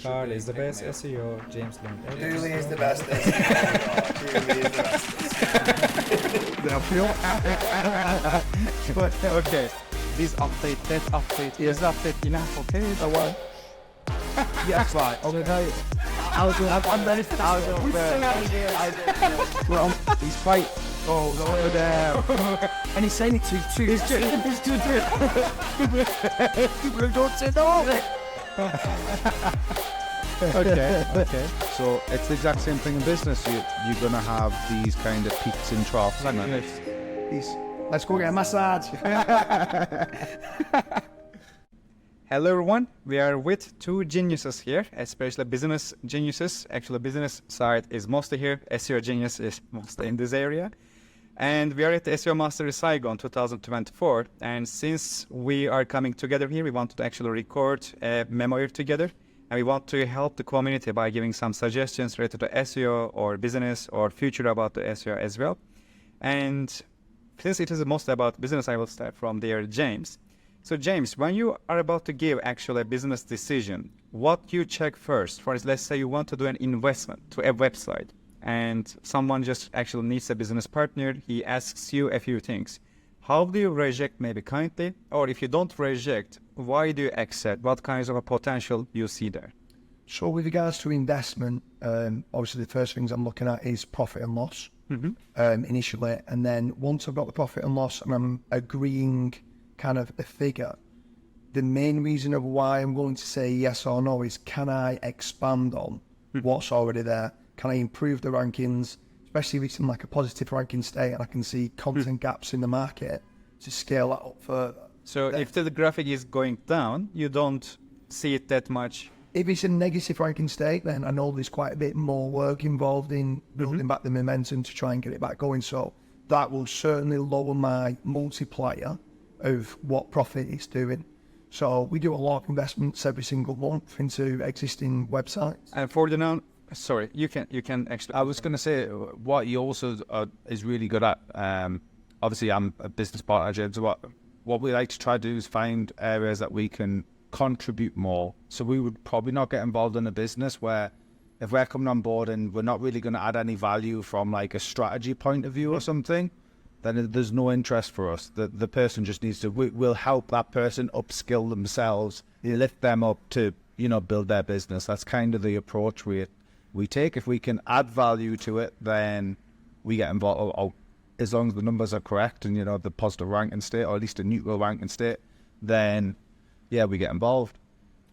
Karl is the best SEO. James learned everything. Dooley is the best SEO. Dooley is the best. But okay, this update, that update, is update enough? Okay, What? yes, right. I'm gonna tell you. Well, he's quite. Oh, over there. And he's saying it to you. It's too People don't say no. Okay. So it's the exact same thing in business. You're going to have these kind of peaks and troughs. Let's go get a massage. Hello everyone, we are with two geniuses here, especially business geniuses. Actually, business side is mostly here, SEO genius is mostly in this area. And we are at the SEO Mastery Saigon 2024. And since we are coming together here, we wanted to actually record a memo here together. And we want to help the community by giving some suggestions related to SEO or business or future about the SEO as well. And since it is mostly about business, I will start from there, James. So James, when you are about to give actually a business decision, what you check first? For let's say you want to do an investment to a website and someone just actually needs a business partner, he asks you a few things. How do you reject, maybe kindly? Or if you don't reject, why do you accept? What kinds of a potential you see there? So with regards to investment, obviously the first things I'm looking at is profit and loss initially. And then once I've got the profit and loss and I'm agreeing kind of a figure, the main reason of why I'm willing to say yes or no is, can I expand on what's already there? Can I improve the rankings, especially if it's in like a positive ranking state and I can see content gaps in the market to scale that up further? So then, if the graphic is going down, you don't see it that much. If it's a negative ranking state, then I know there's quite a bit more work involved in building back the momentum to try and get it back going. So that will certainly lower my multiplier of what profit it's doing. So we do a lot of investments every single month into existing websites. And for the now, sorry, you can actually. I was going to say what he also is really good at. Obviously, I'm a business partner, James. What we like to try to do is find areas that we can contribute more. So we would probably not get involved in a business where if we're coming on board and we're not really going to add any value from like a strategy point of view or something, then there's no interest for us. The person just needs to, we'll help that person upskill themselves, lift them up to, build their business. That's kind of the approach we take. If we can add value to it, then we get involved. As long as the numbers are correct and, the positive ranking state, or at least a neutral ranking state, then, yeah, we get involved.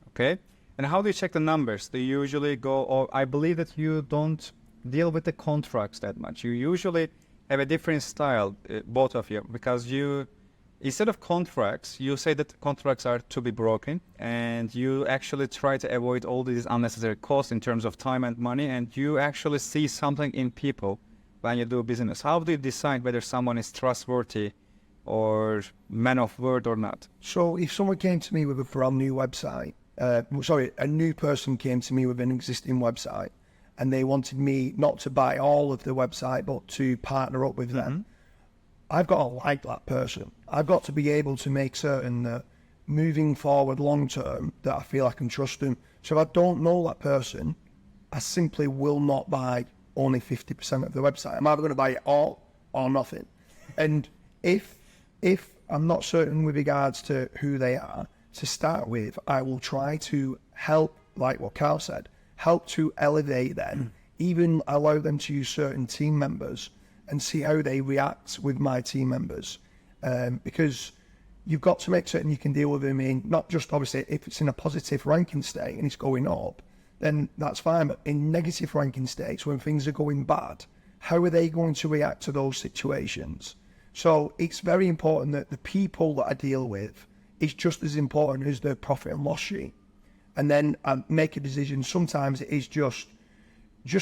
Okay. And how do you check the numbers? Do you usually go, or I believe that you don't deal with the contracts that much. You usually have a different style, both of you, because you, instead of contracts, you say that contracts are to be broken, and you actually try to avoid all these unnecessary costs in terms of time and money, and you actually see something in people when you do business. How do you decide whether someone is trustworthy or man of word or not? So if someone came to me with a brand new website, a new person came to me with an existing website, and they wanted me not to buy all of the website, but to partner up with them, I've got to like that person. I've got to be able to make certain that moving forward long term, that I feel I can trust them. So if I don't know that person, I simply will not buy only 50% of the website. I'm either going to buy it all or nothing. And if I'm not certain with regards to who they are, to start with, I will try to help, like what Karl said, help to elevate them, even allow them to use certain team members and see how they react with my team members. Because you've got to make certain you can deal with them in, not just obviously if it's in a positive ranking state and it's going up, then that's fine. But in negative ranking states, when things are going bad, how are they going to react to those situations? So it's very important that the people that I deal with is just as important as the profit and loss sheet. And then I make a decision. Sometimes it is just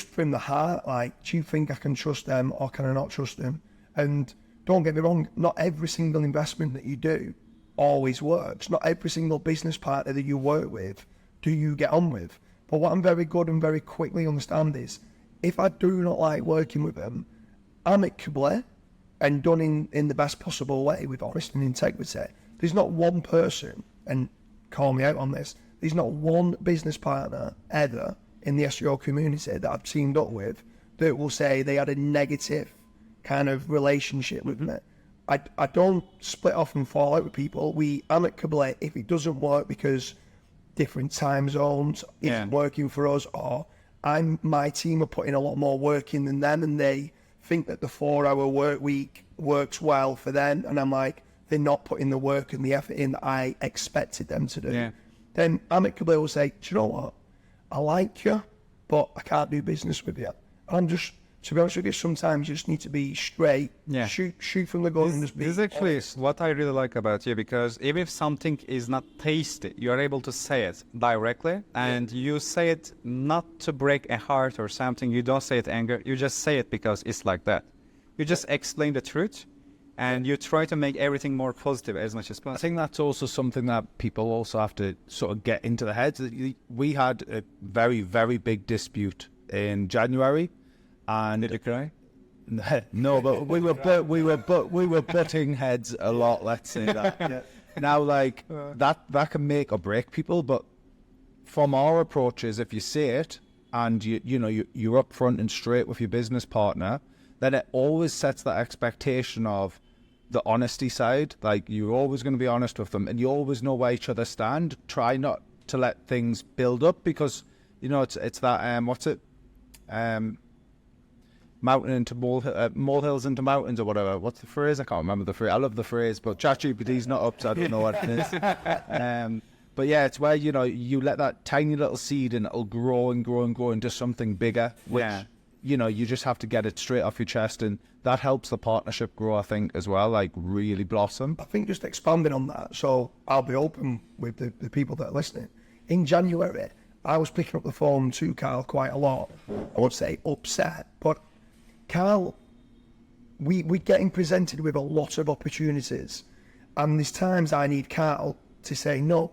from the heart, like, do you think I can trust them or can I not trust them? And don't get me wrong, not every single investment that you do always works. Not every single business partner that you work with do you get on with. But what I'm very good and very quickly understand is, if I do not like working with them, amicably and done in the best possible way with honesty and integrity, there's not one person, and call me out on this, there's not one business partner ever in the SEO community that I've teamed up with that will say they had a negative kind of relationship with me. I don't split off and fall out with people. We amicably, if it doesn't work because different time zones isn't working for us, or my team are putting a lot more work in than them and they think that the 4-hour work week works well for them, and I'm like, they're not putting the work and the effort in that I expected them to do, then amicably will say, do you know what, I like you, but I can't do business with you. I'm just, to be honest with you, sometimes you just need to be straight, shoot from the gun and just be... This is actually what I really like about you, because even if something is not tasty, you are able to say it directly, and you say it not to break a heart or something. You don't say it anger, you just say it because it's like that. You just explain the truth, and you try to make everything more positive as much as possible. I think that's also something that people also have to sort of get into their heads. We had a very, very big dispute in January. And did you cry? No, but we were butting heads a lot. Let's say that. Now, like that can make or break people. But from our approaches, if you say it and you're upfront and straight with your business partner, then it always sets that expectation of the honesty side. Like, you're always going to be honest with them, and you always know where each other stand. Try not to let things build up, because it's that what's it? Mountain into molehills into mountains, or whatever. What's the phrase? I can't remember the phrase. I love the phrase, but ChatGPT's not up, so I don't know what it is. But yeah, it's where you let that tiny little seed and it'll grow and grow and grow into something bigger. Which you just have to get it straight off your chest, and that helps the partnership grow, I think, as well. Like, really blossom. I think just expanding on that, so I'll be open with the people that are listening. In January, I was picking up the phone to Karl quite a lot. I would say upset, but Karl, we're getting presented with a lot of opportunities, and there's times I need Karl to say no.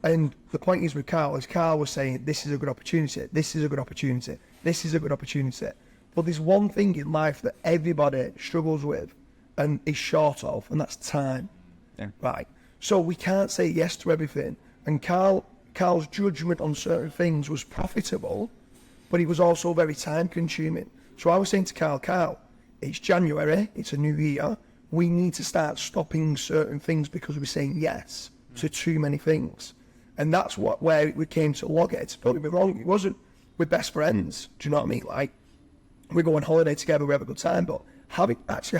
And the point is with Karl, is Karl was saying, this is a good opportunity, this is a good opportunity, this is a good opportunity. But there's one thing in life that everybody struggles with and is short of, and that's time. Right? So we can't say yes to everything. And Karl's judgment on certain things was profitable, but it was also very time consuming. So I was saying to Karl, it's January, it's a new year, we need to start stopping certain things because we're saying yes to too many things. And that's where we came to log it. Don't get me wrong, it wasn't, we're best friends, do you know what I mean? Like, we go on holiday together, we have a good time, but having that,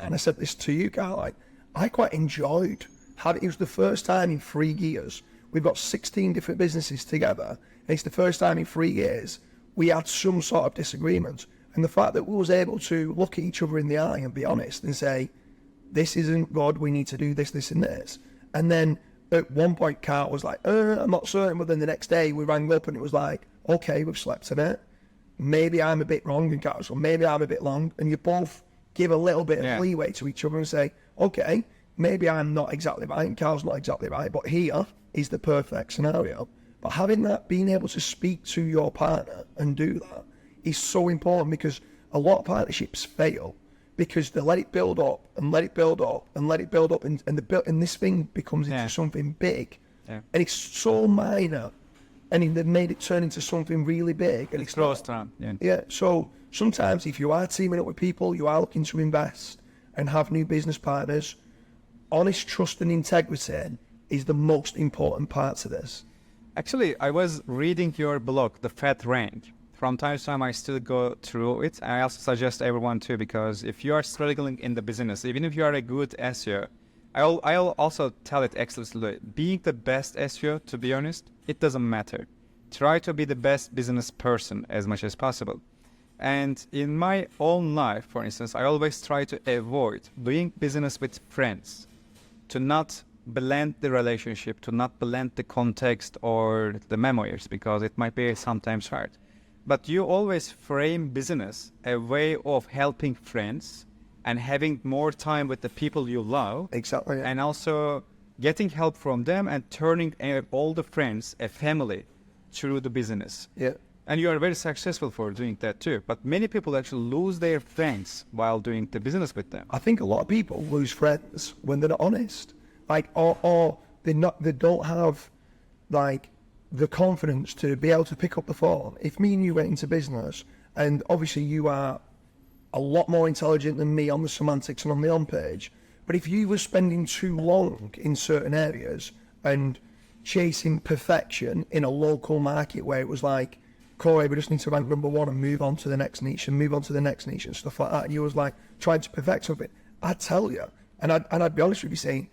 and I said this to you, Karl, like, I quite enjoyed having, it was the first time in 3 years, we've got 16 different businesses together, and it's the first time in 3 years we had some sort of disagreement. And the fact that we was able to look at each other in the eye and be honest and say, this isn't good, we need to do this, this and this. And then at one point, Karl was like, I'm not certain, but then the next day we rang up and it was like, okay, we've slept in it. Maybe I'm a bit wrong, and Karl, so maybe I'm a bit long. And you both give a little bit of leeway to each other and say, okay, maybe I'm not exactly right, and Karl's not exactly right, but here is the perfect scenario. But having that, being able to speak to your partner and do that, is so important, because a lot of partnerships fail because they let it build up and let it build up and let it build up, and this thing becomes into something big, and it's so minor, and they've made it turn into something really big, and it's close time. So sometimes if you are teaming up with people, you are looking to invest and have new business partners, honest trust and integrity is the most important part to this. Actually, I was reading your blog, The Fat Rank. From time to time, I still go through it. I also suggest everyone too, because if you are struggling in the business, even if you are a good SEO, I'll also tell it explicitly, being the best SEO, to be honest, it doesn't matter. Try to be the best business person as much as possible. And in my own life, for instance, I always try to avoid doing business with friends, to not blend the relationship, to not blend the context or the memoirs, because it might be sometimes hard. But you always frame business a way of helping friends and having more time with the people you love. Exactly. And also getting help from them and turning all the friends a family through the business. Yeah. And you are very successful for doing that too. But many people actually lose their friends while doing the business with them. I think a lot of people lose friends when they're not honest. Like, or they don't have, like, the confidence to be able to pick up the phone. If me and you went into business, and obviously you are a lot more intelligent than me on the semantics and on the on-page, but if you were spending too long in certain areas and chasing perfection in a local market where it was like, Koray, we just need to rank number 1 and move on to the next niche and move on to the next niche and stuff like that, and you was like trying to perfect something, I'd tell you, and I'd be honest with you saying,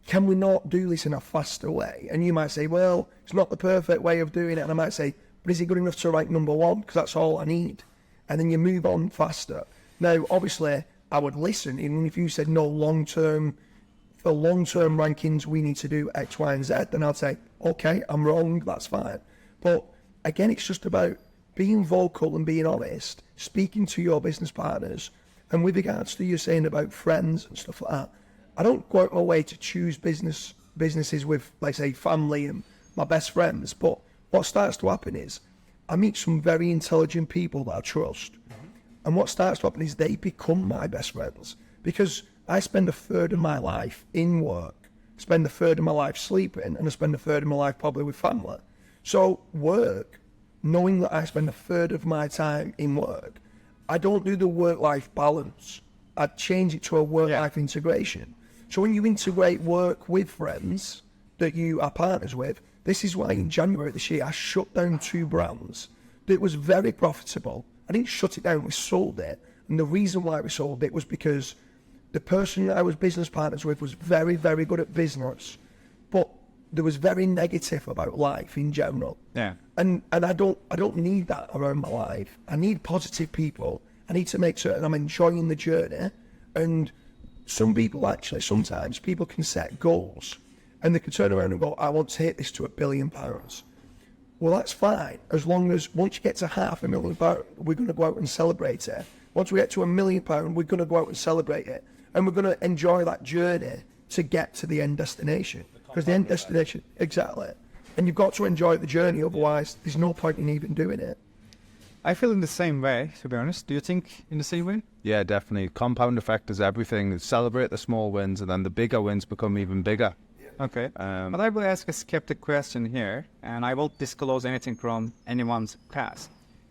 can we not do this in a faster way? And you might say, well, it's not the perfect way of doing it. And I might say, but is it good enough to rank number 1? Because that's all I need. And then you move on faster. Now, obviously, I would listen, even if you said, no, for long-term rankings, we need to do X, Y, and Z. Then I'd say, okay, I'm wrong, that's fine. But again, it's just about being vocal and being honest, speaking to your business partners. And with regards to you saying about friends and stuff like that, I don't go out my way to choose businesses with, like, say, family and my best friends. But what starts to happen is I meet some very intelligent people that I trust. And what starts to happen is they become my best friends, because I spend a third of my life in work, spend a third of my life sleeping, and I spend a third of my life probably with family. So work, knowing that I spend a third of my time in work, I don't do the work-life balance. I'd change it to a work-life integration. So when you integrate work with friends that you are partners with, this is why in January this year I shut down 2 brands that was very profitable. I didn't shut it down, we sold it. And the reason why we sold it was because the person that I was business partners with was very, very good at business, but there was very negative about life in general. Yeah. And I don't need that around my life. I need positive people. I need to make certain I'm enjoying the journey. And some people actually, sometimes people can set goals and they can turn around and go, I want to hit this to £1 billion. Well, that's fine, as long as once you get to £500,000, we're going to go out and celebrate it. Once we get to £1 million, we're going to go out and celebrate it. And we're going to enjoy that journey to get to the end destination. Because the end destination, exactly. And you've got to enjoy the journey, otherwise there's no point in even doing it. I feel in the same way, to be honest. Do you think in the same way? Yeah, definitely. Compound effect is everything. Celebrate the small wins, and then the bigger wins become even bigger. Okay. But I will ask a skeptic question here, and I won't disclose anything from anyone's past.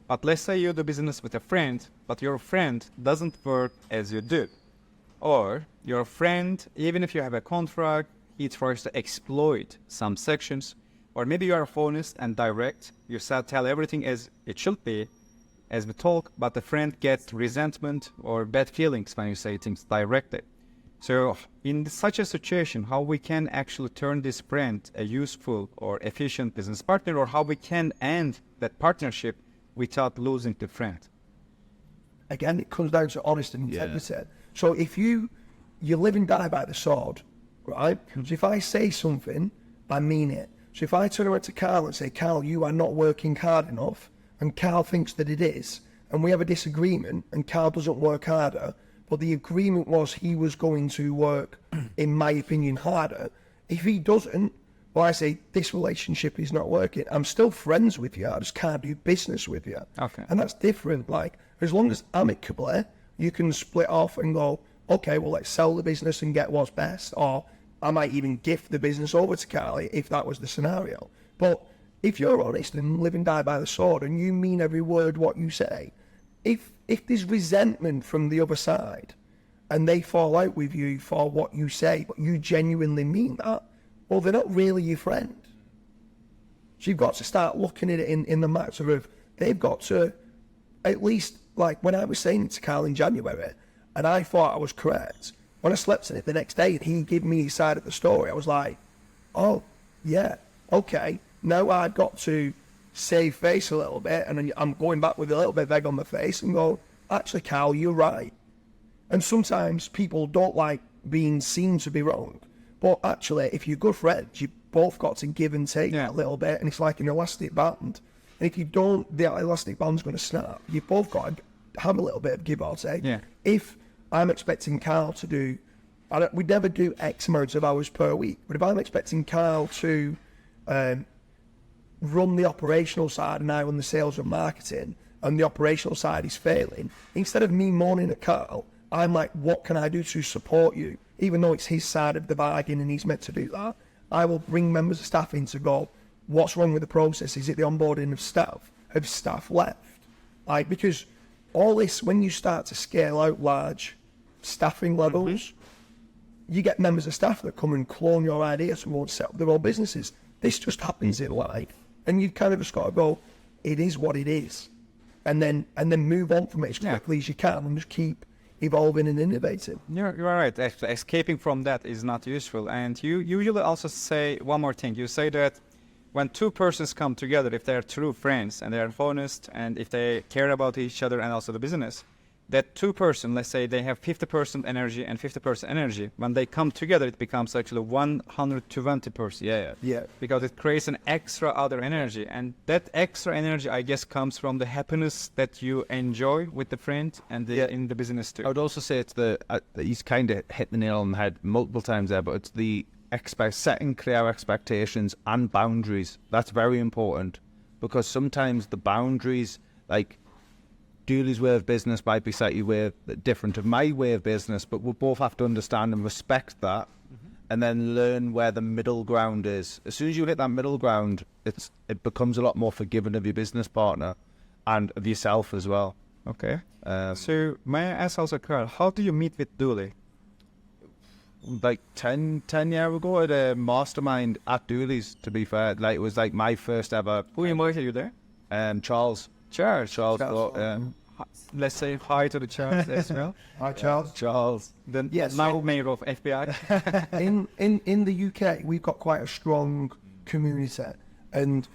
But let's say you do business with a friend, but your friend doesn't work as you do. Or your friend, even if you have a contract, he tries to exploit some sections. Or maybe you are honest and direct. You tell everything as it should be, as we talk, but the friend gets resentment or bad feelings when you say things directly. So in such a situation, how we can actually turn this friend a useful or efficient business partner, or how we can end that partnership without losing the friend? Again, it comes down to honesty and integrity. So if you live and die by the sword, right? So if I say something, I mean it. So if I turn around to Karl and say, Karl, you are not working hard enough, and Karl thinks that it is, and we have a disagreement, and Karl doesn't work harder, but the agreement was he was going to work, in my opinion, harder. If he doesn't, well, I say, this relationship is not working. I'm still friends with you, I just can't do business with you. Okay. And that's different. Like, as long as amicably, you can split off and go, okay, well, let's sell the business and get what's best, or I might even gift the business over to Carly if that was the scenario. But if you're honest and live and die by the sword and you mean every word what you say, if there's resentment from the other side and they fall out with you for what you say, but you genuinely mean that, well, they're not really your friend. So you've got to start looking at it in the matter of, they've got to, at least, like when I was saying it to Karl in January, and I thought I was correct, when I slept in it the next day and he gave me his side of the story, I was like, oh, yeah, okay. Now I've got to save face a little bit, and I'm going back with a little bit of egg on my face and go, actually, Karl, you're right. And sometimes people don't like being seen to be wrong. But actually, if you're good friends, you both got to give and take a little bit, and it's like an elastic band. And if you don't, the elastic band's going to snap. You've both got to have a little bit of give or take. Yeah. If I'm expecting Karl to do, we'd never do X amounts of hours per week, but if I'm expecting Karl to run the operational side and I run the sales and marketing, and the operational side is failing, instead of me moaning at Karl, I'm like, what can I do to support you? Even though it's his side of the bargain and he's meant to do that, I will bring members of staff in to go, what's wrong with the process? Is it the onboarding of staff? Have staff left? Like, because all this, when you start to scale out large staffing levels, you get members of staff that come and clone your ideas and won't set up their own businesses. This just happens in life. And you've kind of just got to go, it is what it is. And then move on from it as quickly as you can and just keep evolving and innovating. You're right. Actually, escaping from that is not useful. And you usually also say one more thing. You say that when two persons come together, if they're true friends and they're honest and if they care about each other and also the business, that two person, let's say they have 50% energy and 50% energy, when they come together, it becomes actually 120%. Yeah. Because it creates an extra other energy. And that extra energy, I guess, comes from the happiness that you enjoy with the friend and in the business too. I would also say it's he's kind of hit the nail on the head multiple times there, but it's the setting clear expectations and boundaries. That's very important, because sometimes the boundaries, like Dooley's way of business might be slightly different to my way of business, but we'll both have to understand and respect that, and then learn where the middle ground is. As soon as you hit that middle ground, it becomes a lot more forgiving of your business partner and of yourself as well. Okay. So may I ask also, Karl, how do you meet with Dooley? Like 10 years ago at a mastermind at Dooley's, to be fair. Like, it was like my first ever. Who invited you there? Charles. Charles. Let's say hi to the Charles as well. Hi, Charles. Charles. The Yes. now mayor of FBI. In the UK, we've got quite a strong community, and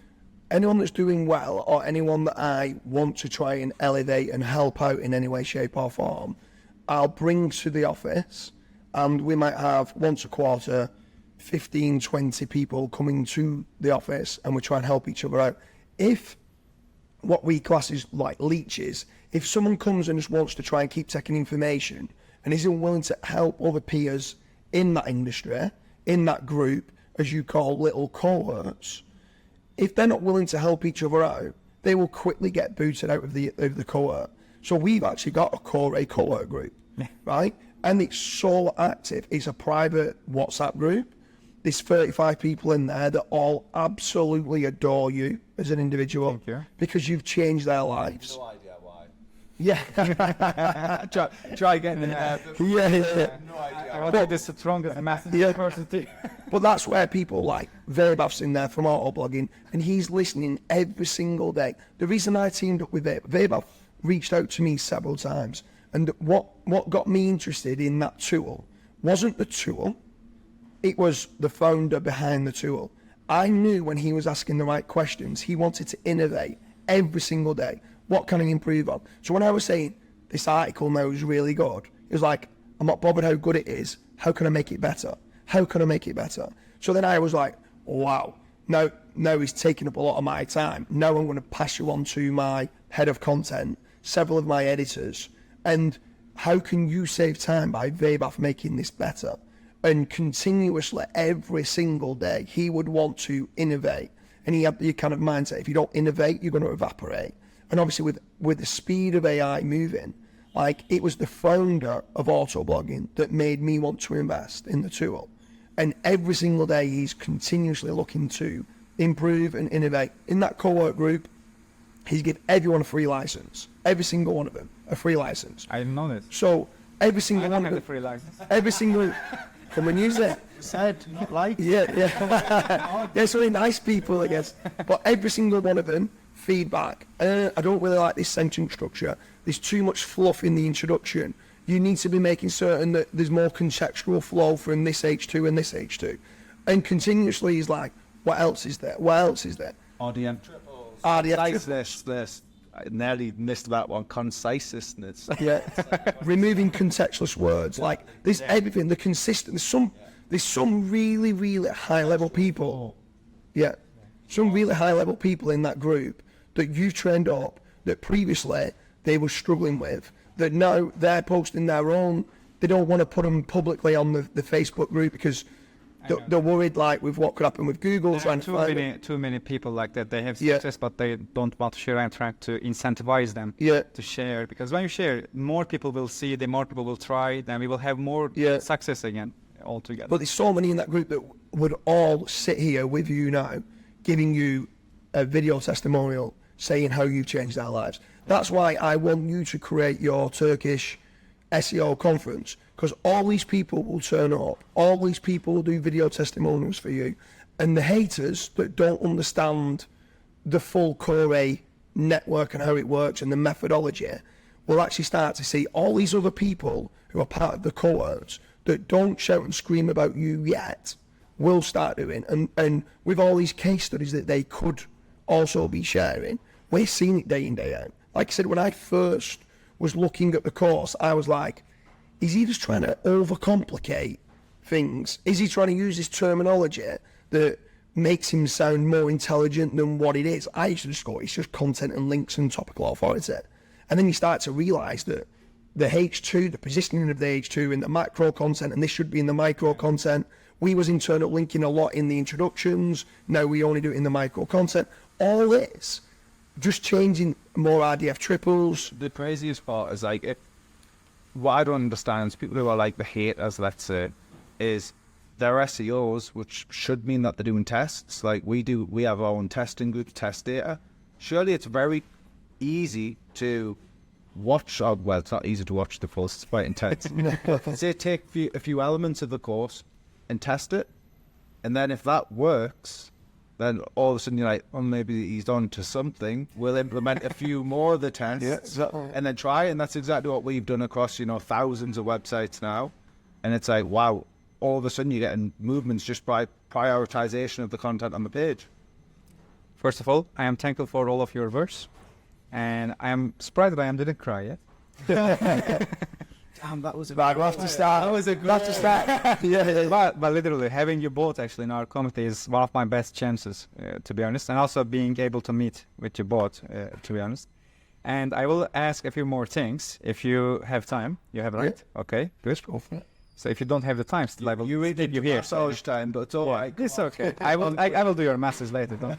anyone that's doing well, or anyone that I want to try and elevate and help out in any way, shape or form, I'll bring to the office, and we might have once a quarter 15, 20 people coming to the office, and we try and help each other out. If what we class as like leeches, if someone comes and just wants to try and keep taking information and isn't willing to help other peers in that industry, in that group, as you call little cohorts, if they're not willing to help each other out, they will quickly get booted out of the cohort. So we've actually got a Koray cohort group, right? And it's so active. It's a private WhatsApp group. There's 35 people in there that all absolutely adore you as an individual. Thank you. Because you've changed their lives. No idea why. Yeah. Try again. Yeah. No idea. I want to be the strongest message Yeah. person too. But that's where people like Vaibhav's in there from auto-blogging, and he's listening every single day. The reason I teamed up with Vaibhav reached out to me several times, and what got me interested in that tool wasn't the tool, it was the founder behind the tool. I knew when he was asking the right questions, he wanted to innovate every single day. What can I improve on? So when I was saying, this article now is really good, it was like, I'm not bothered how good it is. How can I make it better? How can I make it better? So then I was like, wow, now he's taking up a lot of my time. Now I'm going to pass you on to my head of content, several of my editors. And how can you save time by Vaibhav making this better? And continuously, every single day, he would want to innovate. And he had the kind of mindset, if you don't innovate, you're going to evaporate. And obviously with the speed of AI moving, like, it was the founder of autoblogging that made me want to invest in the tool. And every single day, he's continuously looking to improve and innovate. In that cohort group, he's given everyone a free license. Every single one of them, a free license. I didn't know that. So every single I one don't of have the them, free license. every single, come and use it. Said, not like. Yeah. There's really nice people, I guess. But every single one of them, feedback. I don't really like this sentence structure. There's too much fluff in the introduction. You need to be making certain that there's more contextual flow from this H2 and this H2. And continuously he's like, what else is there? What else is there? RDM. RDF. I nearly missed that one. Conciseness. Yeah. Removing contextualist words. Like, there's everything. The consistent. There's some really, really high level people. Yeah. Some really high level people in that group that you've trained up that previously they were struggling with, that now they're posting their own. They don't want to put them publicly on the Facebook group because they're worried, like, with what could happen with Google. There are too many people like that. They have success, but they don't want to share. I'm trying to incentivize them to share, because when you share, more people will see, the more people will try, then we will have more success again altogether. But there's so many in that group that would all sit here with you now, giving you a video testimonial saying how you've changed their lives. That's why I want you to create your Turkish SEO conference, because all these people will turn up, all these people will do video testimonials for you, and the haters that don't understand the full Koray network and how it works and the methodology will actually start to see all these other people who are part of the cohorts that don't shout and scream about you yet will start doing, and with all these case studies that they could also be sharing, we're seeing it day in, day out. Like I said, when I first was looking at the course, I was like, is he just trying to overcomplicate things? Is he trying to use this terminology that makes him sound more intelligent than what it is? I used to just go, it's just content and links and topical authority. And then you start to realise that the H2, the positioning of the H2 in the macro content, and this should be in the micro content. We was internal linking a lot in the introductions. Now we only do it in the micro content. All this, just changing more RDF triples. The craziest part is like, what I don't understand is people who are like the haters, let's say, is they're SEOs, which should mean that they're doing tests. Like we have our own testing group, test data. Surely it's very easy to watch, well, it's not easy to watch the full, it's quite intense. Say take a few elements of the course and test it, and then if that works, then all of a sudden you're like, oh, maybe he's on to something. We'll implement a few more of the tests, and then try. And that's exactly what we've done across, thousands of websites now. And it's like, wow, all of a sudden you're getting movements just by prioritization of the content on the page. First of all, I am thankful for all of your words, and I am surprised that I didn't cry yet. Damn, that was a Right, we'll have to start. That was a good. We'll have to start. yeah. But literally, having you both actually in our community is one of my best chances, to be honest, and also being able to meet with you both, to be honest. And I will ask a few more things if you have time. You have, right? Yeah. Okay, good. So if you don't have the time, still I will keep you here. Massage time, but it's all right. It's okay. I will do your message later. Don't.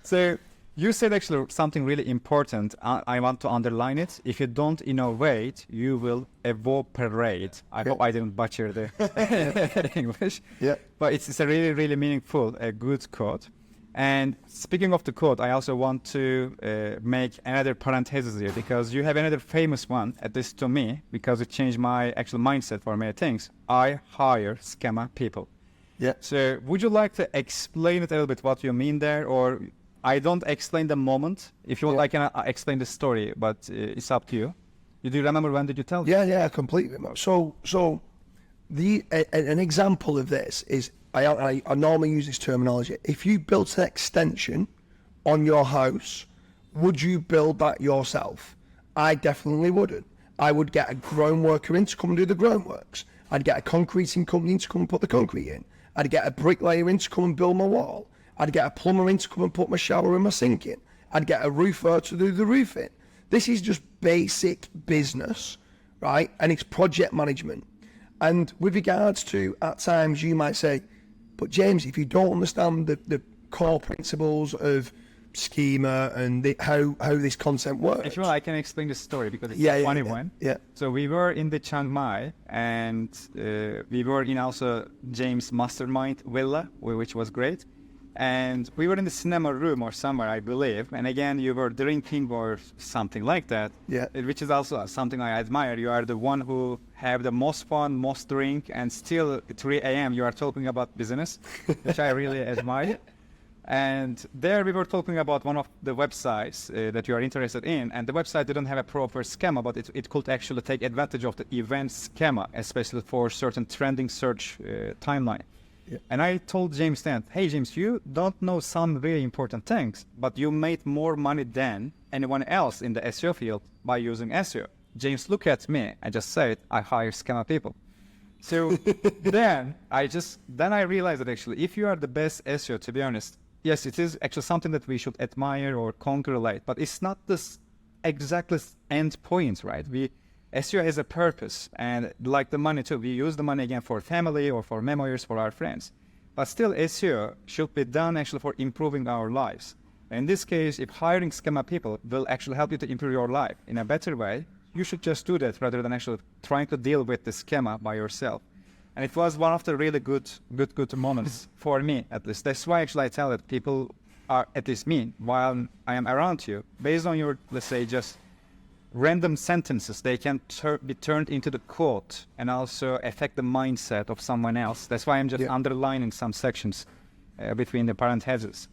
So you said actually something really important. I want to underline it. If you don't innovate, you will evaporate. I hope I didn't butcher the English. Yeah. But it's a really, really meaningful, a good quote. And speaking of the quote, I also want to make another parenthesis here, because you have another famous one, at least to me, because it changed my actual mindset for many things. I hire scammer people. Yeah. So would you like to explain it a little bit what you mean there, or I don't explain the moment. If you want, I can explain the story, but it's up to you. You do remember when did you tell? Yeah, completely. So an example of this is I normally use this terminology. If you built an extension on your house, would you build that yourself? I definitely wouldn't. I would get a ground worker in to come and do the groundworks. I'd get a concreting company in to come and put the concrete in. I'd get a bricklayer in to come and build my wall. I'd get a plumber in to come and put my shower and my sink in. I'd get a roofer to do the roofing. This is just basic business, right? And it's project management. And with regards to, at times, you might say, but James, if you don't understand the core principles of schema and how this content works. If you want, I can explain the story because it's a funny one. Yeah. So we were in the Chiang Mai, and we were in also James' mastermind villa, which was great. And we were in the cinema room or somewhere, I believe. And again, you were drinking or something like that. Yeah. Which is also something I admire. You are the one who have the most fun, most drink, and still at 3 a.m. you are talking about business, which I really admire. And there we were talking about one of the websites that you are interested in, and the website didn't have a proper schema, but it could actually take advantage of the event schema, especially for certain trending search timeline. Yeah. And I told James then, hey James, you don't know some really important things, but you made more money than anyone else in the SEO field by using SEO. James looked at me and just said, I hire scammer people. So then I realized that actually, if you are the best SEO, to be honest, yes, it is actually something that we should admire or congratulate, but it's not this exactly end point, right? SEO has a purpose, and like the money too, we use the money again for family or for memoirs for our friends. But still, SEO should be done actually for improving our lives. In this case, if hiring scammer people will actually help you to improve your life in a better way, you should just do that rather than actually trying to deal with the schema by yourself. And it was one of the really good moments for me, at least. That's why actually I tell that people are, at least me, while I am around you, based on your, let's say, just random sentences, they can be turned into the quote and also affect the mindset of someone else. That's why I'm just underlining some sections between the parentheses.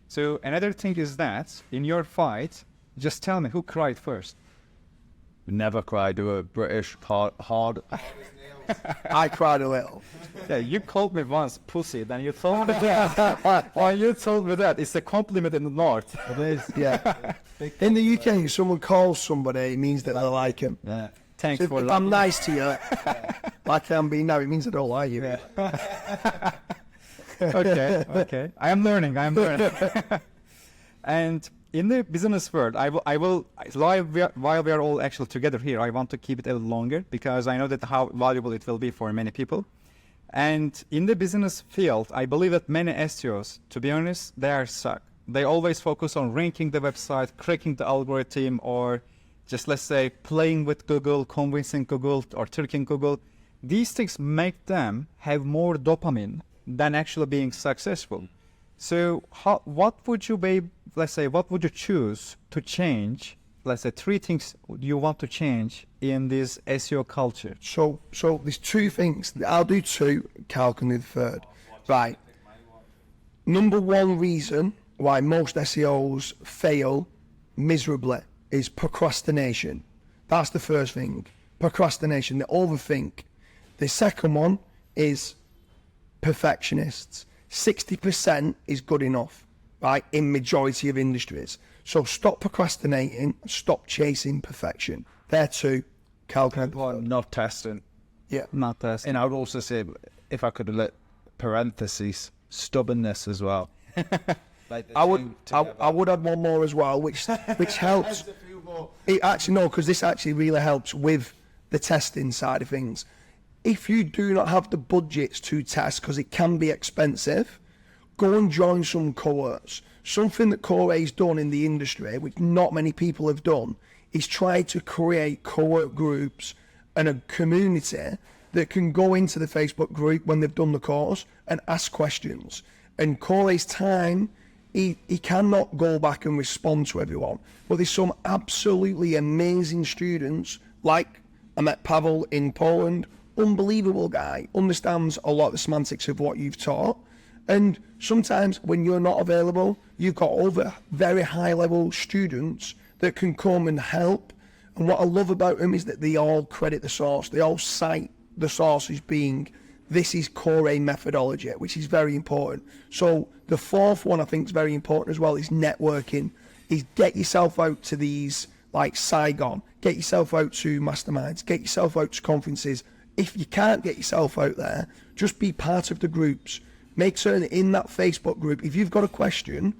So another thing is that in your fight, just tell me who cried first. Never cried to a British hard. I cried a little. Yeah, you called me once pussy, then you told me that. Why you told me that? It's a compliment in the north. It is, yeah. In the UK, if someone calls somebody, it means that they like him. Yeah. Thanks So for if I'm nice to you, like I'm being now, it means I don't like you. Okay. I am learning. And in the business world, while we are all actually together here, I want to keep it a little longer because I know that how valuable it will be for many people. And in the business field, I believe that many SEOs, to be honest, they are suck. They always focus on ranking the website, cracking the algorithm, or just, let's say, playing with Google, convincing Google or tricking Google. These things make them have more dopamine than actually being successful. So what would you be, let's say, what would you choose to change? Let's say 3 things you want to change in this SEO culture. So there's 2 things. I'll do 2. Karl can do the 3rd. Right. Number 1 reason why most SEOs fail miserably is procrastination. That's the first thing. Procrastination. They overthink. The second one is perfectionists. 60% is good enough, right, in majority of industries. So stop procrastinating, stop chasing perfection. There too. Karl, can I Not testing. Yeah. Not us. And I would also say, if I could have let parentheses, stubbornness as well. Like I would add one more as well, which helps. It actually, no, because this actually really helps with the testing side of things. If you do not have the budgets to test, because it can be expensive, go and join some cohorts. Something that Koray's done in the industry, which not many people have done, is try to create cohort groups and a community that can go into the Facebook group when they've done the course and ask questions. And Koray's time, he cannot go back and respond to everyone. But there's some absolutely amazing students, like I met Pavel in Poland, unbelievable guy, understands a lot of the semantics of what you've taught. And sometimes when you're not available, you've got other very high level students that can come and help. And what I love about them is that they all credit the source. They all cite the source as being, this is Koray methodology, which is very important. So the 4th one I think is very important as well is networking, is get yourself out to these like Saigon, get yourself out to masterminds, get yourself out to conferences. If you can't get yourself out there, just be part of the groups. Make certain in that Facebook group, if you've got a question,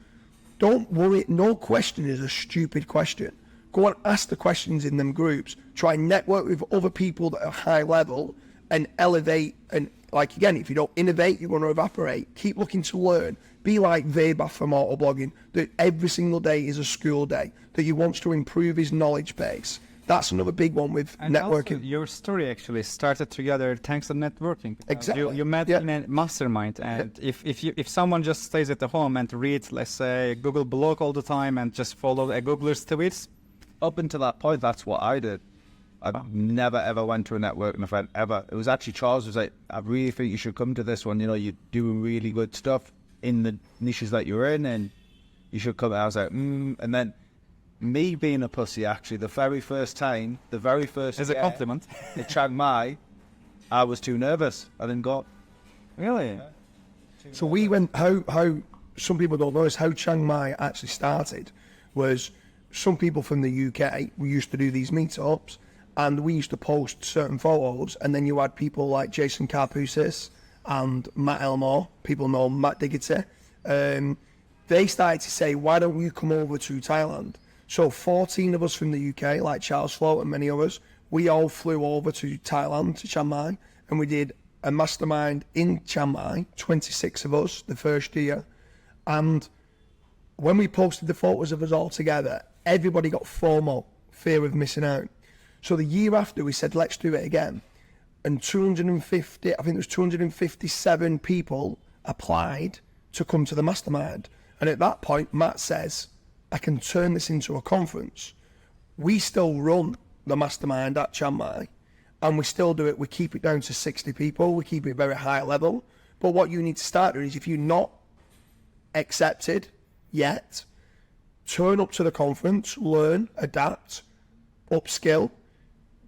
don't worry, no question is a stupid question. Go and ask the questions in them groups. Try and network with other people that are high level and elevate. And like, again, if you don't innovate, you're going to evaporate. Keep looking to learn. Be like Weber from Autoblogging, that every single day is a school day, that he wants to improve his knowledge base. That's another big one with and networking. Also, your story actually started together thanks to networking. Exactly. You met in a mastermind, and if someone just stays at the home and reads, let's say, Google blog all the time and just follow a Googler's tweets, up until that point, that's what I did. I never ever went to a networking event ever. It was actually Charles was like, I really think you should come to this one. You know, you're doing really good stuff in the niches that you're in, and you should come. I was like, and then. Me being a pussy, actually, the very first as a compliment, in Chiang Mai, I was too nervous. I didn't go. Really? Yeah. So we went, how some people don't know is how Chiang Mai actually started was some people from the UK, we used to do these meetups and we used to post certain photos, and then you had people like Jason Karpousis and Matt Elmore, people know Matt Diggity. They started to say, why don't you come over to Thailand? So 14 of us from the UK, like Charles Float and many others, we all flew over to Thailand, to Chiang Mai, and we did a mastermind in Chiang Mai, 26 of us the first year. And when we posted the photos of us all together, everybody got FOMO, fear of missing out. So the year after, we said, let's do it again. and 250, I think there was 257 people applied to come to the mastermind. And at that point, Matt says, I can turn this into a conference. We still run the mastermind at Chiang Mai, and we still do it. We keep it down to 60 people. We keep it very high level. But what you need to start doing is, if you're not accepted yet, turn up to the conference, learn, adapt, upskill,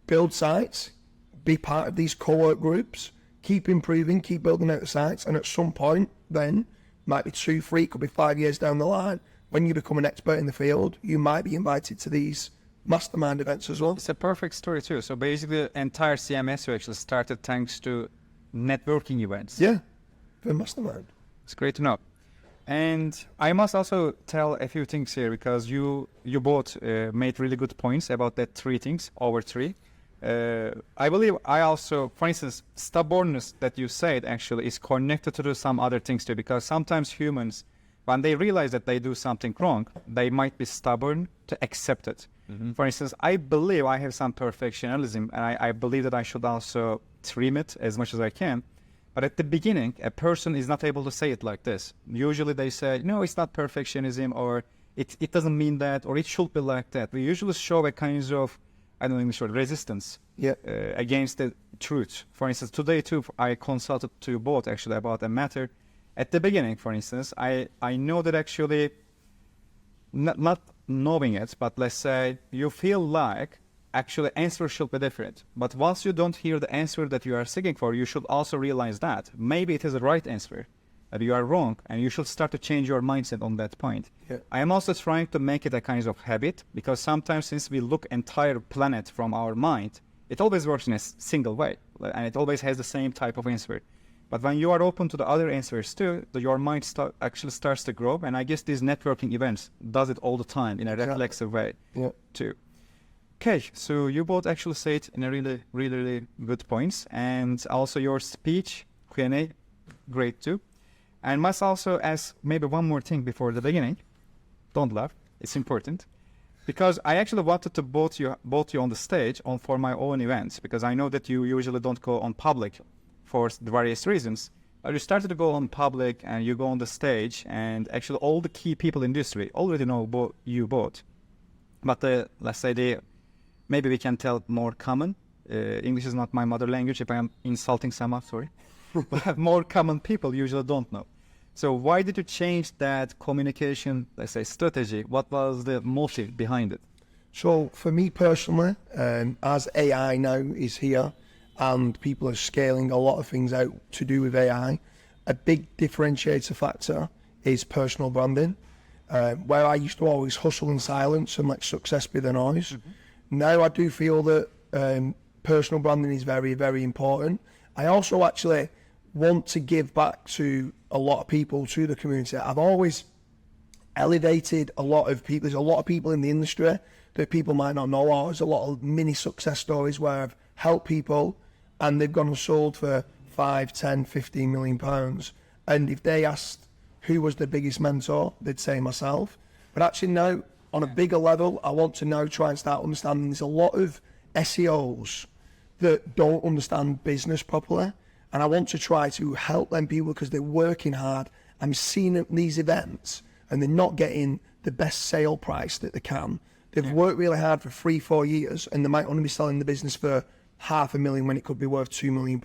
build sites, be part of these co-work groups, keep improving, keep building out the sites, and at some point then, might be 2, 3, could be 5 years down the line, when you become an expert in the field, you might be invited to these mastermind events as well. It's a perfect story too. So basically the entire CMS actually started thanks to networking events. Yeah, for mastermind. It's great to know. And I must also tell a few things here, because you both made really good points about that 3 things, over 3. I believe I also, for instance, stubbornness that you said actually is connected to some other things too, because sometimes humans, when they realize that they do something wrong, they might be stubborn to accept it. For instance, I believe I have some perfectionism, and I believe that I should also trim it as much as I can. But at the beginning, a person is not able to say it like this. Usually they say, no, it's not perfectionism, or it doesn't mean that, or it should be like that. We usually show a kind of, I don't know English word, resistance against the truth. For instance, today too, I consulted to you both actually about a matter. At the beginning, for instance, I know that actually, not knowing it, but let's say you feel like actually answer should be different. But once you don't hear the answer that you are seeking for, you should also realize that maybe it is the right answer, that you are wrong, and you should start to change your mindset on that point. I am also trying to make it a kind of habit, because sometimes since we look entire planet from our mind, it always works in a single way, and it always has the same type of answer. But when you are open to the other answers too, your mind actually starts to grow, and I guess these networking events does it all the time in a reflexive way too. Okay, so you both actually said in a really, really, really good points, and also your speech, Q&A, great too. And must also ask maybe one more thing before the beginning. Don't laugh, it's important. Because I actually wanted to both you on the stage for my own events, because I know that you usually don't go on public for the various reasons. But you started to go on public and you go on the stage, and actually all the key people in the industry already know you both. But let's say maybe we can tell more common. English is not my mother language. If I am insulting someone, sorry. But more common people usually don't know. So why did you change that communication, let's say, strategy? What was the motive behind it? So for me personally, as AI now is here and people are scaling a lot of things out to do with AI, a big differentiator factor is personal branding. Where I used to always hustle in silence and let success be the noise. Now I do feel that personal branding is very, very important. I also actually want to give back to a lot of people, to the community. I've always elevated a lot of people. There's a lot of people in the industry that people might not know, or there's a lot of mini success stories where I've helped people and they've gone and sold for 5, 10, 15 million pounds. And if they asked who was the biggest mentor, they'd say myself. But actually now, on a bigger level, I want to now try and start understanding there's a lot of SEOs that don't understand business properly. And I want to try to help them people because they're working hard. I'm seeing at these events and they're not getting the best sale price that they can. They've worked really hard for 3, 4 years and they might only be selling the business for $500,000 when it could be worth £2 million.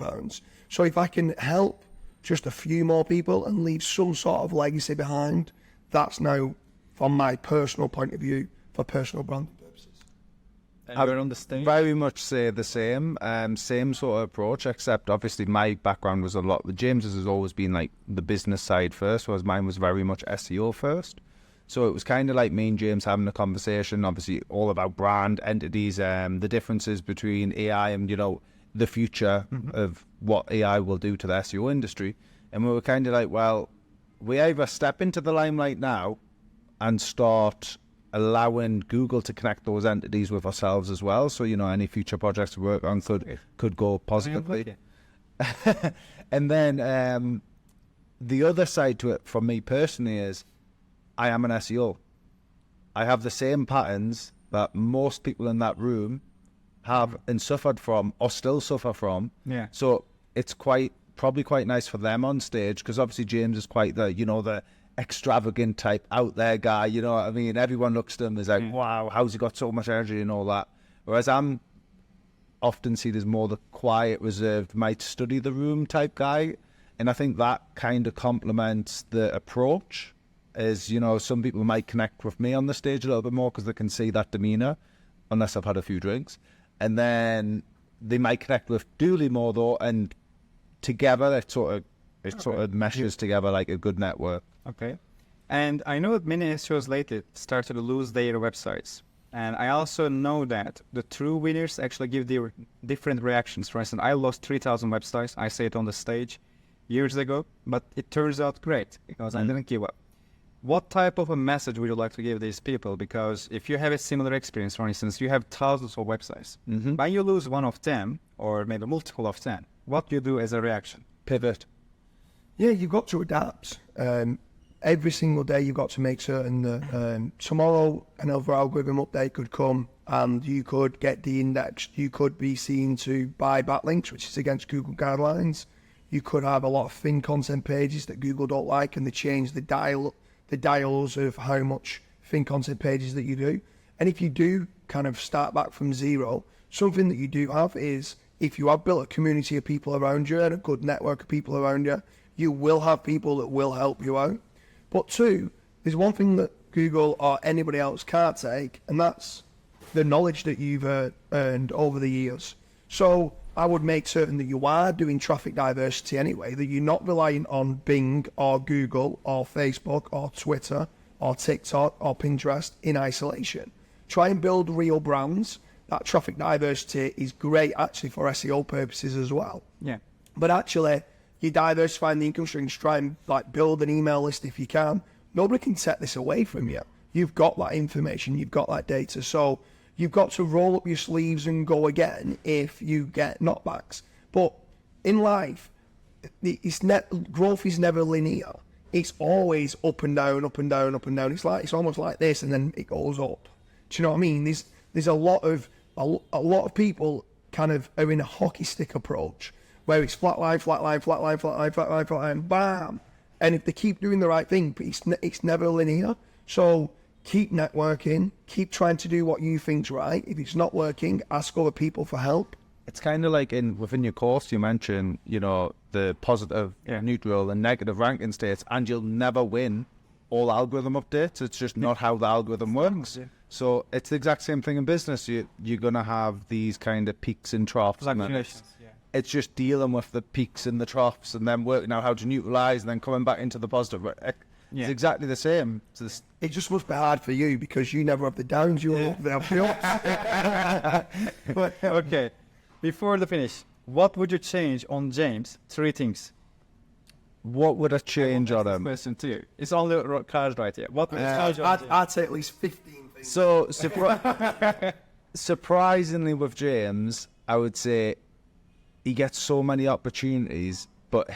So if I can help just a few more people and leave some sort of legacy behind, that's now, from my personal point of view, for personal branding purposes. I would understand. Very much say the same, same sort of approach, except obviously my background was a lot, James's has always been like the business side first, whereas mine was very much SEO first. So it was kind of like me and James having a conversation, obviously all about brand, entities, the differences between AI and, you know, the future of what AI will do to the SEO industry. And we were kind of like, well, we either step into the limelight now and start allowing Google to connect those entities with ourselves as well. So, you know, any future projects we work on could go positively. And then the other side to it for me personally is I am an SEO. I have the same patterns that most people in that room have and suffered from, or still suffer from. Yeah. So it's probably quite nice for them on stage, because obviously James is quite the extravagant type, out there guy. You know what I mean? Everyone looks to him as like, wow, how's he got so much energy and all that? Whereas I'm often seen as more the quiet, reserved, might study the room type guy. And I think that kind of complements the approach. Is, some people might connect with me on the stage a little bit more because they can see that demeanour, unless I've had a few drinks. And then they might connect with Dooley more though, and together it sort of meshes together like a good network. Okay. And I know that many SEOs lately started to lose their websites. And I also know that the true winners actually give their different reactions. For instance, I lost 3,000 websites. I say it on the stage years ago, but it turns out great because I didn't give up. What type of a message would you like to give these people? Because if you have a similar experience, for instance, you have thousands of websites. When you lose one of them, or maybe multiple of them, what do you do as a reaction? Pivot. Yeah, you've got to adapt. Every single day you've got to make certain that tomorrow another algorithm update could come and you could get de-indexed. You could be seen to buy backlinks, which is against Google guidelines. You could have a lot of thin content pages that Google don't like, and they change the dials of how much thin content pages that you do. And if you do kind of start back from zero, something that you do have is, if you have built a community of people around you and a good network of people around you, you will have people that will help you out. But two, there's one thing that Google or anybody else can't take, and that's the knowledge that you've earned over the years. So I would make certain that you are doing traffic diversity anyway, that you're not relying on Bing or Google or Facebook or Twitter or TikTok or Pinterest in isolation. Try and build real brands. That traffic diversity is great actually for SEO purposes as well. Yeah. But actually, you're diversifying the income streams. Try and build an email list if you can. Nobody can take this away from you. You've got that information, you've got that data. So you've got to roll up your sleeves and go again if you get knockbacks. But in life, growth is never linear. It's always up and down, up and down, up and down. It's almost like this, and then it goes up. Do you know what I mean? There's a lot of people kind of are in a hockey stick approach, where it's flat line, flat line, flat line, flat line, flat line, flat line, bam. And if they keep doing the right thing, it's never linear. So keep networking, keep trying to do what you think's right. If it's not working, ask other people for help. It's kind of like within your course, you mentioned, the positive, neutral, and negative ranking states, and you'll never win all algorithm updates. It's just not how the algorithm works. Yeah. So it's the exact same thing in business. You're going to have these kind of peaks and troughs. It's just dealing with the peaks and the troughs, and then working out how to neutralize, and then coming back into the positive. It's exactly the same. It just must be hard for you because you never have the downs. You have the ups. Okay. Before the finish, what would you change on James? 3 things. What would I change on him? Question to you. It's only cards right here. What would you change on James? I'd say at least 15 things. So surprisingly with James, I would say he gets so many opportunities, but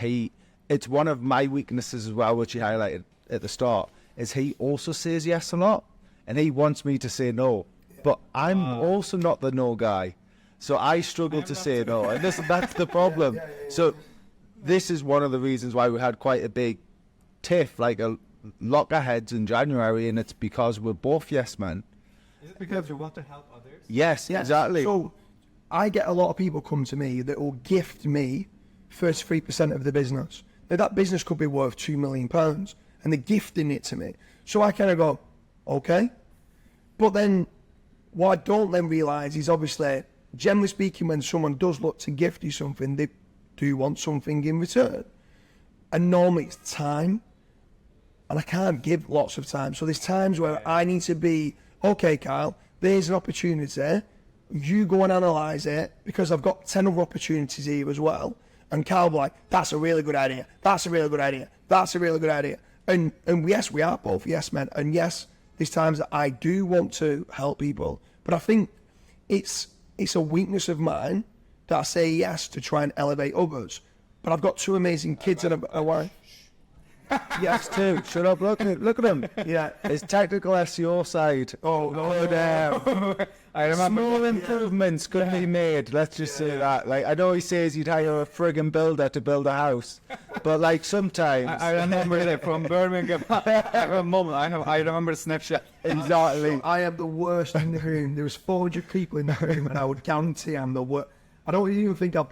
it's one of my weaknesses as well, which he highlighted at the start, is he also says yes a lot, and he wants me to say no. But I'm also not the no guy. So I struggle to say no, and that's the problem. So this is one of the reasons why we had quite a big tiff, like a lockerheads in January, and it's because we're both yes men. Is it because you want to help others? Yes, exactly. So I get a lot of people come to me that will gift me 33% of the business. Now that business could be worth £2 million, and they're gifting it to me. So I kind of go, okay. But then what I don't then realise is, obviously, generally speaking, when someone does look to gift you something, they do want something in return. And normally it's time, and I can't give lots of time. So there's times where I need to be, okay, Karl, there's an opportunity. You go and analyse it, because I've got 10 other opportunities here as well. And Karl will be like, that's a really good idea. That's a really good idea. That's a really good idea. And yes, we are both yes men. And yes, there's times that I do want to help people. But I think it's a weakness of mine that I say yes to try and elevate others. But I've got 2 amazing kids and a wife. Yes, Two. Shut up. Look at him. yeah. His technical SEO side. Oh, damn. I remember. Small improvements could be made. Let's just say that. Like, I know he says you'd hire a friggin' builder to build a house, but like sometimes. I remember that from Birmingham. I have a moment. I remember the snapshot. Exactly. I am the worst in the room. There was 400 people in the room, and I would guarantee I'm the worst. I don't even think I've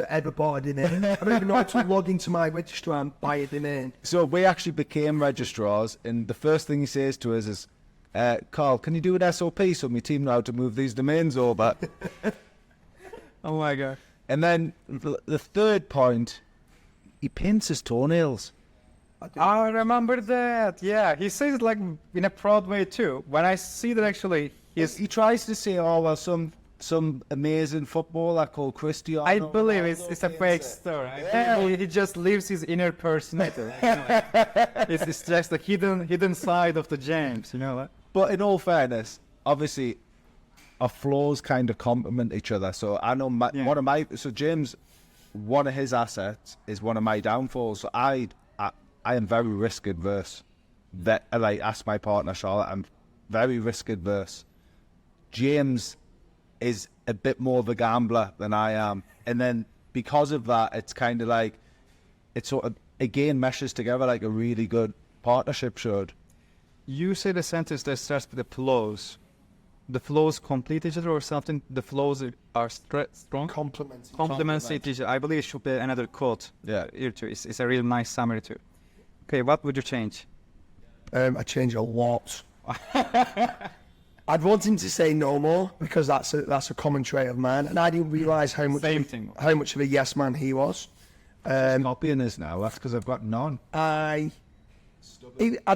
ever bought a domain. I don't even know how to log into my registrar and buy a domain. So we actually became registrars, and the first thing he says to us is, Karl, can you do an SOP so my team know how to move these domains over? Oh my god. And then the third point, he paints his toenails. I remember that. Yeah, he says it like in a proud way too. When I see that actually, He tries to say, oh, well, some amazing footballer called Cristiano. I believe it's a fake story. He just lives his inner personality. It's just the hidden side of the James, you know that? But in all fairness, obviously, our flaws kind of complement each other. So I know James, one of his assets is one of my downfalls. So I am very risk adverse. That like ask my partner Charlotte, I'm very risk adverse. James is a bit more of a gambler than I am, and then because of that, it's kind of like it sort of again meshes together like a really good partnership should. You say the sentence that starts with the flows. The flows complete each other or something? The flows are strong? Complements each other. I believe it should be another quote. Yeah. Here too. It's a real nice summary too. Okay, what would you change? I change a lot. I'd want him to say no more because that's a common trait of mine, and I didn't realise how much of a yes man he was. Copying us now. That's because I've got none. I'd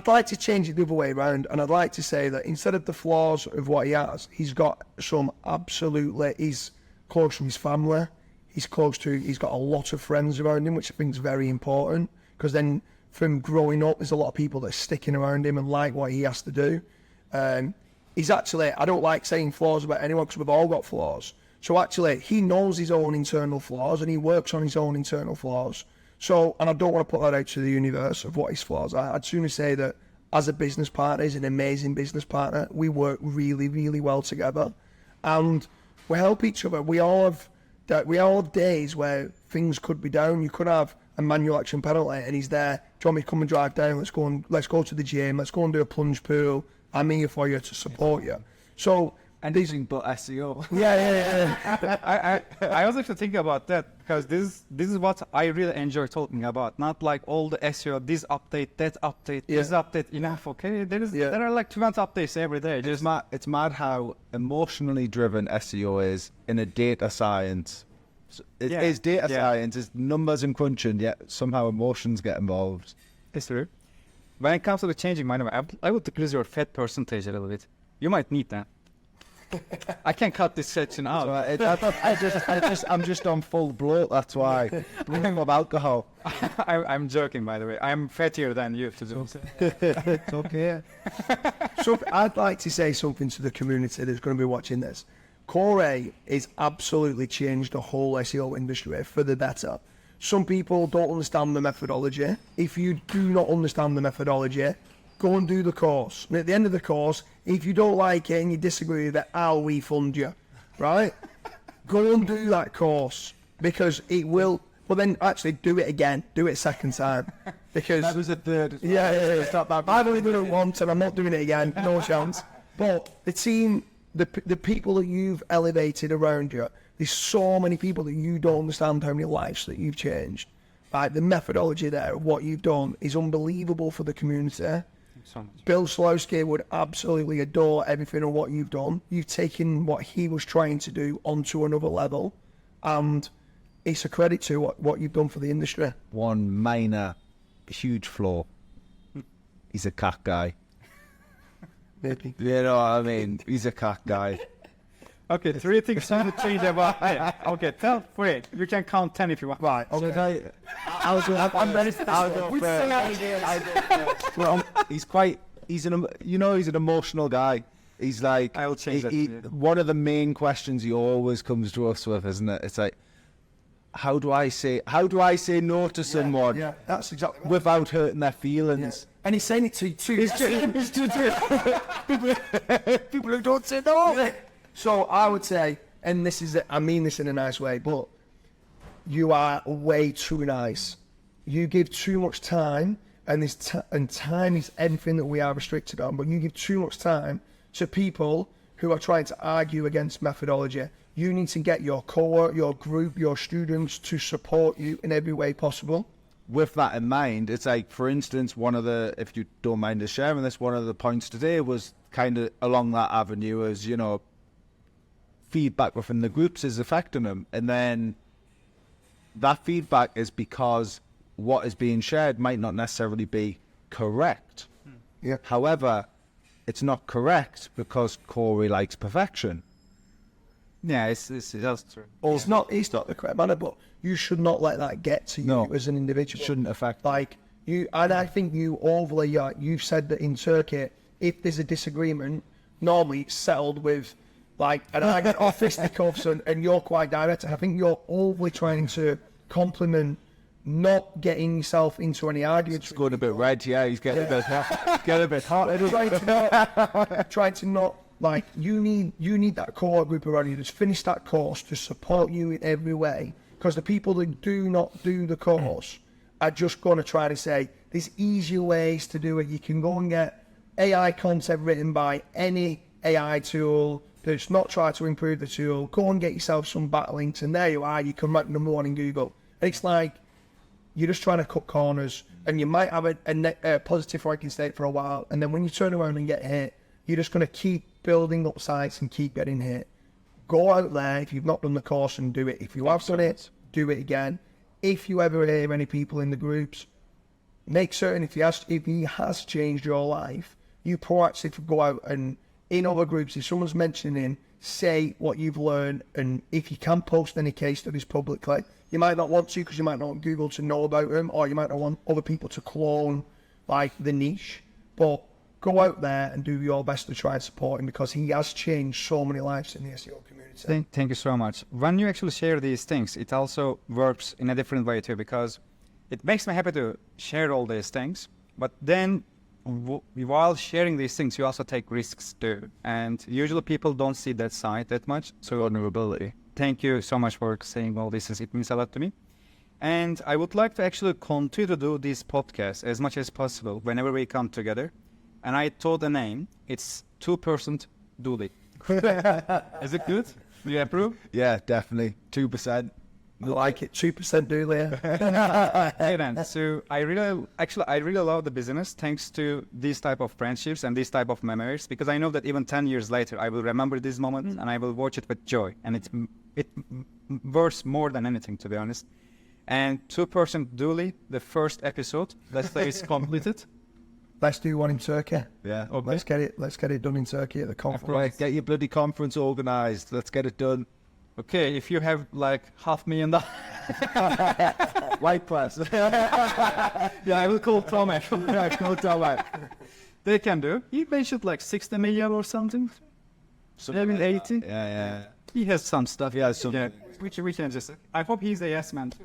like to change it the other way around, and I'd like to say that instead of the flaws of what he has, he's got some absolutely. He's close to his family. He's got a lot of friends around him, which I think is very important because then from growing up, there's a lot of people that are sticking around him and like what he has to do. He's actually, I don't like saying flaws about anyone because we've all got flaws. So actually, he knows his own internal flaws and he works on his own internal flaws. So, and I don't want to put that out to the universe of what his flaws are. I'd sooner say that as a business partner, he's an amazing business partner. We work really, really well together and we help each other. We all have days where things could be down. You could have a manual action penalty and he's there. Do you want me to come and drive down? Let's go to the gym. Let's go and do a plunge pool. I'm here for you to support you. So anything but SEO. Yeah. I also have to think about that because this is what I really enjoy talking about. Not like all the SEO, this update, that update, this update. Enough, okay? There are like 20 updates every day. It's mad how emotionally driven SEO is in a data science. It is data science, it's numbers and crunching, yet somehow emotions get involved. It's true. When it comes to the changing my number, I would decrease your fat percentage a little bit. You might need that. I can cut this section out. I'm just on full bloat. That's why. Bloating of alcohol. I'm joking, by the way. I'm fattier than you. It's okay. So I'd like to say something to the community that's going to be watching this. Koray has absolutely changed the whole SEO industry for the better. Some people don't understand the methodology. If you do not understand the methodology, go and do the course. And at the end of the course, if you don't like it and you disagree with it, I'll refund you, right? Go and do that course because it will. But then actually do it again. Do it a second time because that was a third. Yeah. I've only done it once and I'm not doing it again. No chance. But the team, the people that you've elevated around you. There's so many people that you don't understand how many lives that you've changed. Right, the methodology there of what you've done is unbelievable for the community. So much. Bill Slowski would absolutely adore everything of what you've done. You've taken what he was trying to do onto another level, and it's a credit to what you've done for the industry. One minor, huge flaw. He's a cat guy. Maybe. You know what I mean? He's a cat guy. Okay, 3 things to change about. Okay, tell 3. You can count 10 if you want. Right. Okay. I'm very. He's an emotional guy. He's like. I will change that. One of the main questions he always comes to us with, isn't it? It's like, how do I say no to someone Yeah, that's exactly right. without hurting their feelings? And he's saying it to you too. People who don't say no. So I would say, and this is, I mean this in a nice way, but you are way too nice. You give too much time, and and time is everything that we are restricted on. But you give too much time to people who are trying to argue against methodology. You need to get your cohort, your group, your students to support you in every way possible. With that in mind, it's like, for instance, if you don't mind us sharing this, one of the points today was kind of along that avenue as, you know, feedback within the groups is affecting them. And then that feedback is because what is being shared might not necessarily be correct. Yeah. However, it's not correct because Koray likes perfection. Yeah, it's just true. It's not the correct manner, but you should not let that get to you as an individual. Shouldn't affect. Like you, and I think you overly. You've said that in Turkey, if there's a disagreement, normally it's settled with like an argument or fisticuffs, and you're quite direct. I think you're overly trying to compliment, not getting yourself into any arguments. It's going a bit red, yeah. He's getting a bit hot. Trying to not. Like you need that core group around you that's finished that course to support you in every way. Because the people that do not do the course are just going to try to say there's easier ways to do it. You can go and get AI content written by any AI tool that's not trying to improve the tool. Go and get yourself some backlinks, and there you are. You can rank #1 in Google. And it's like you're just trying to cut corners, and you might have a positive ranking state for a while, and then when you turn around and get hit, you're just going to keep building up sites and keep getting hit. Go out there if you've not done the course and do it. If you have done it, do it again. If you ever hear any people in the groups, make certain if he has changed your life, you proactively go out and in other groups, if someone's mentioning, say what you've learned, and if you can post any case studies publicly. You might not want to because you might not want Google to know about them, or you might not want other people to clone like the niche, but go out there and do your best to try and support him because he has changed so many lives in the SEO community. Thank you so much. When you actually share these things, it also works in a different way too, because it makes me happy to share all these things. But then while sharing these things, you also take risks too. And usually people don't see that side that much. So vulnerability. Thank you so much for saying all this. It means a lot to me. And I would like to actually continue to do this podcast as much as possible whenever we come together. And I told the name, it's 2% Dooley. Is it good? Do you approve? Yeah, definitely. 2%. I like it. 2% Dooley. Hey then, so I really love the business thanks to these type of friendships and these type of memories, because I know that even 10 years later, I will remember this moment and I will watch it with joy. And it worth more than anything, to be honest. And 2% Dooley, the first episode, let's say it's completed. Let's do one in Turkey. Yeah. Okay. Let's get it done in Turkey at the conference. Right, get your bloody conference organised. Let's get it done. Okay, if you have like $500,000. White press. Yeah, I will call Tomek. Yeah, call Tuğberk. They can do. He mentioned like 60 million or something. Maybe 80. Yeah. He has some stuff. Yeah, some. Yeah, which we can just. I hope he's a yes man too.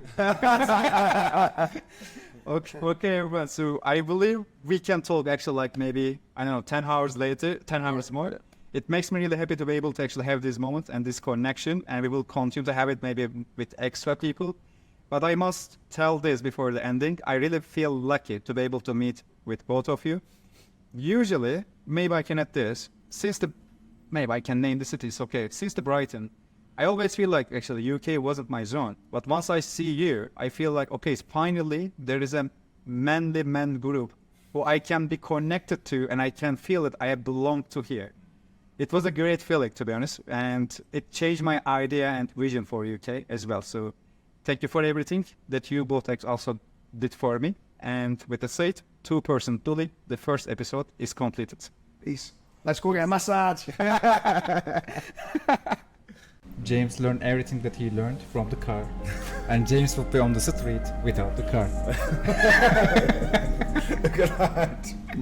Okay, everyone. So I believe we can talk actually like maybe, I don't know, 10 hours later, 10 hours more. It makes me really happy to be able to actually have this moment and this connection, and we will continue to have it maybe with extra people. But I must tell this before the ending. I really feel lucky to be able to meet with both of you. Usually, maybe I can add this, maybe I can name the cities, okay, since the Brighton, I always feel like actually UK wasn't my zone. But once I see you, I feel like, okay, finally there is a manly men group who I can be connected to, and I can feel that I belong to here. It was a great feeling, to be honest, and it changed my idea and vision for UK as well. So thank you for everything that you both also did for me. And with the said, 2% Dooley, the first episode is completed. Peace. Let's go get a massage. James learned everything that he learned from the car. And James will be on the street without the car. Good night.